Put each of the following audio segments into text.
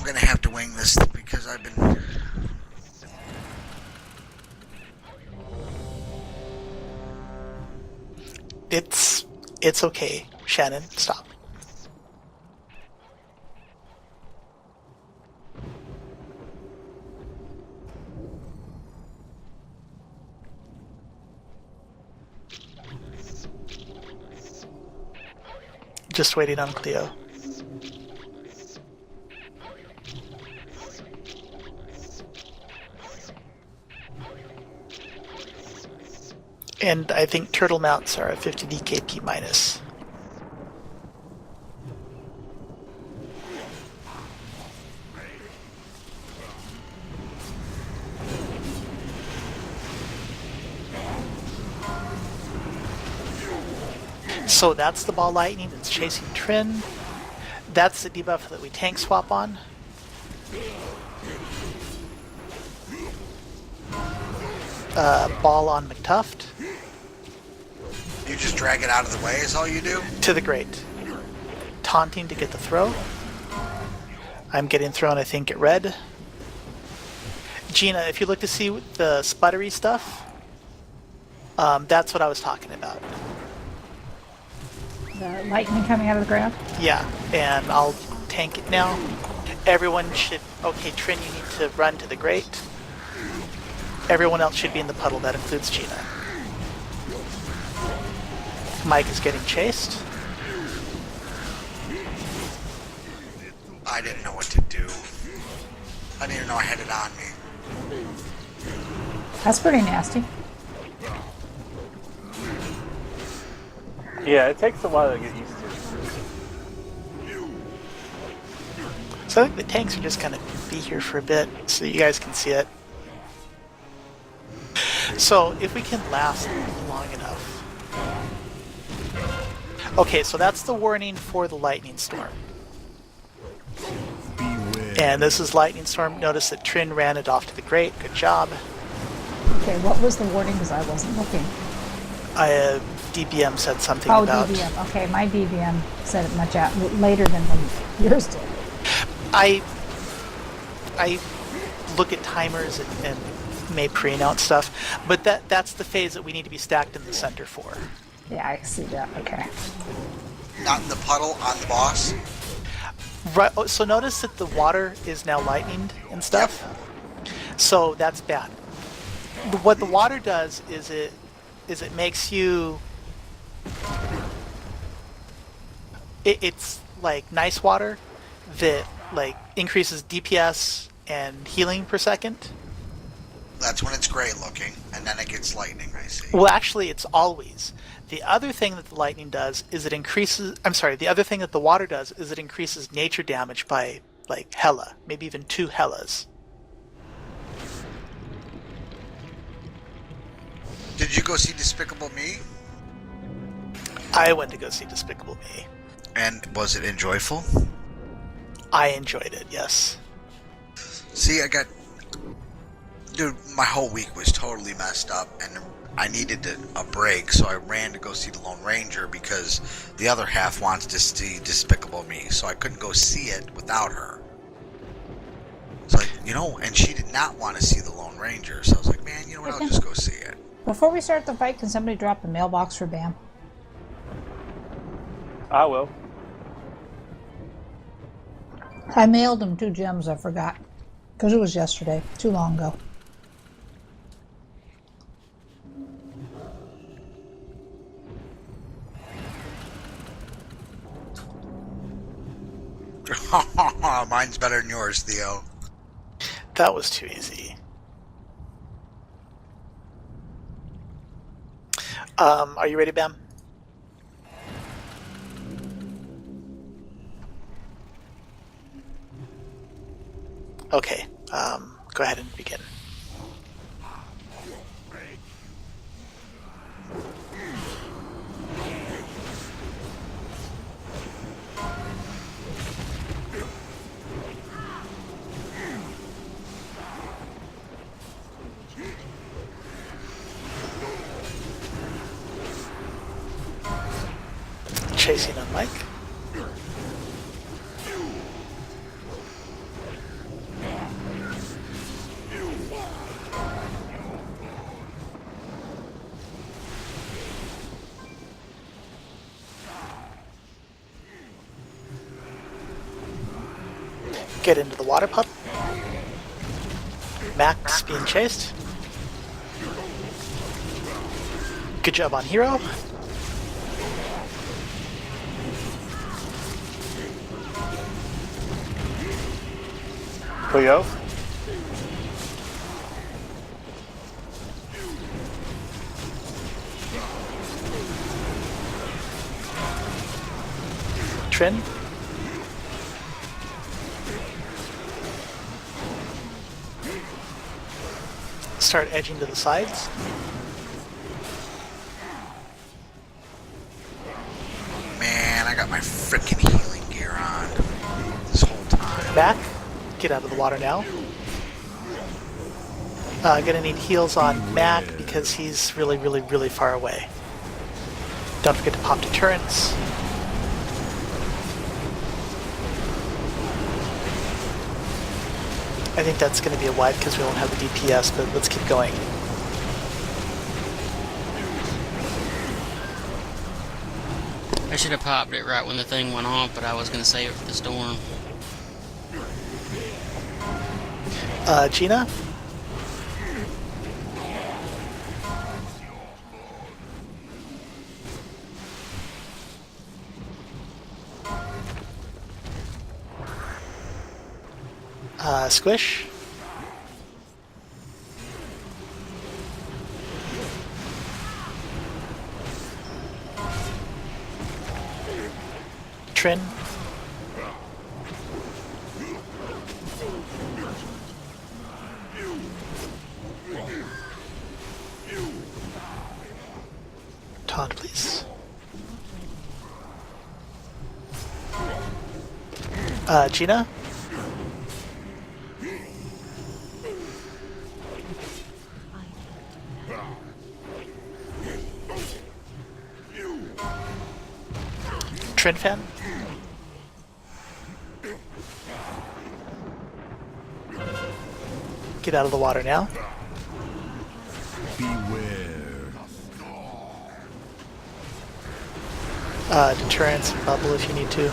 gonna have to wing this because I've been. It's okay, Shannon. Stop. Just waiting on Cleo. And I think turtle mounts are a 50 DKP minus. So that's the ball lightning that's chasing Trin. That's the debuff that we tank swap on. Ball on McTuft. You just drag it out of the way is all you do? To the grate. Taunting to get the throw. I'm getting thrown, I think, at red. Gina, if you look to see the sputtery stuff, that's what I was talking about. The lightning coming out of the ground? Yeah, and I'll tank it now. Everyone should... Okay, Trin, you need to run to the grate. Everyone else should be in the puddle. That includes Gina. Mike is getting chased. I didn't know what to do. I didn't even know I had it on me. That's pretty nasty. Yeah, it takes a while to get used to. So I think the tanks are just going to be here for a bit so you guys can see it. So if we can last long enough. Okay, so that's the warning for the lightning storm. And this is lightning storm. Notice that Trin ran it off to the grate. Good job. Okay, what was the warning? Because I wasn't looking. DBM said something Oh, about... DBM. Okay, my DBM said it much later than when yours did. I look at timers and may pre-announce stuff, but that's the phase that we need to be stacked in the center for. Yeah, I see that. Okay. Not in the puddle, on the boss. Right. So notice that the water is now lightninged and stuff. Yep. So that's bad. What the water does is it makes you... It's like nice water that like increases DPS and healing per second. That's when it's gray looking, and then it gets lightning, I see. Well, actually, it's always. The other thing that the lightning does is it increases... I'm sorry, the other thing that the water does is it increases nature damage by, like, hella. Maybe even 2 hellas. Did you go see Despicable Me? I went to go see Despicable Me. And was it enjoyable? I enjoyed it, yes. See, Dude, my whole week was totally messed up, and I needed a break, so I ran to go see The Lone Ranger because the other half wants to see Despicable Me, so I couldn't go see it without her. It's like, and she did not want to see The Lone Ranger, so I was like, man, you know what, I'll just go see it. Before we start the fight, can somebody drop a mailbox for Bam? I will. I mailed him 2 gems, I forgot. Because it was yesterday, too long ago. Mine's better than yours, Theo. That was too easy. Are you ready, Bam? Okay, go ahead and begin. Chasing on Mike. Get into the water pup. Max being chased. Good job on Hero. Cleo. Trin. Start edging to the sides. Man, I got my freaking healing gear on this whole time. Back. Get out of the water now. Gonna need heals on Mac because he's really, really, really far away. Don't forget to pop deterrents. I think that's going to be a wipe because we won't have the DPS, but let's keep going. I should have popped it right when the thing went off, but I was going to save it for the storm. Gina? Squish? Trin? Taunt, please. Gina? Trin fan? Get out of the water now. Deterrence and bubble if you need to.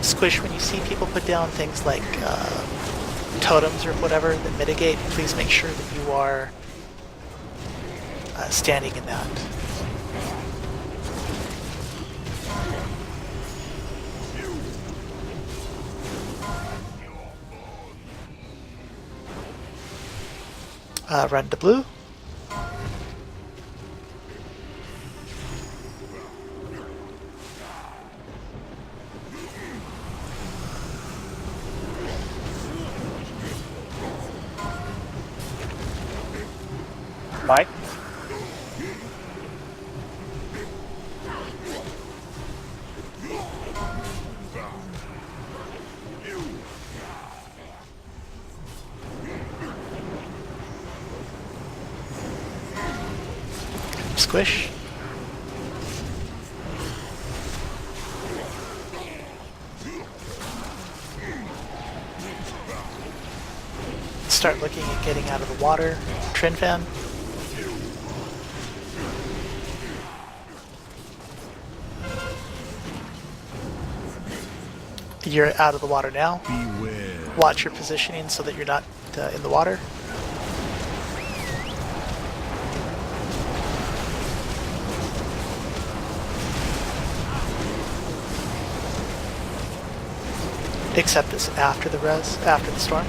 Squish, when you see people put down things like totems or whatever that mitigate, please make sure that you are standing in that. Run to blue. Mike. Squish. Start looking at getting out of the water. Trin fan. You're out of the water now. Beware. Watch your positioning so that you're not in the water. Except this after the after the storm.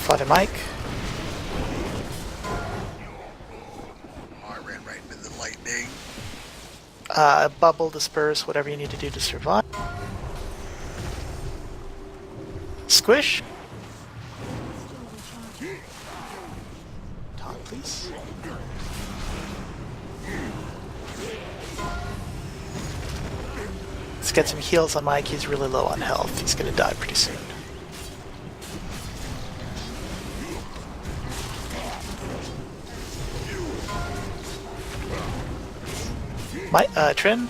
Father Mike. Oh, I ran right into the lightning. Bubble, disperse, whatever you need to do to survive. Squish. Taunt, please. Let's get some heals on Mike. He's really low on health. He's gonna die pretty soon. Trin?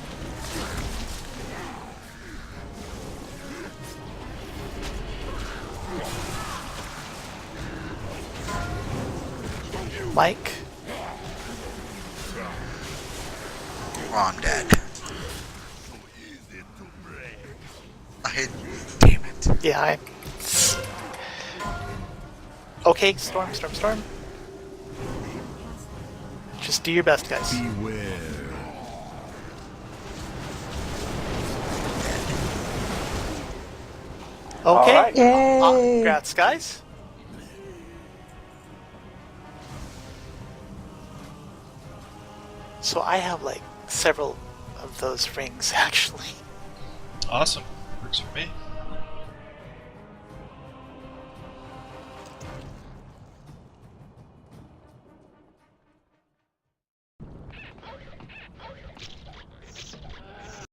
Mike. Oh, I'm dead. Damn it. Yeah, Okay, storm. Just do your best, guys. Okay. Alright. Yay! Congrats, guys. So I have like several of those rings actually. Awesome. Works for me.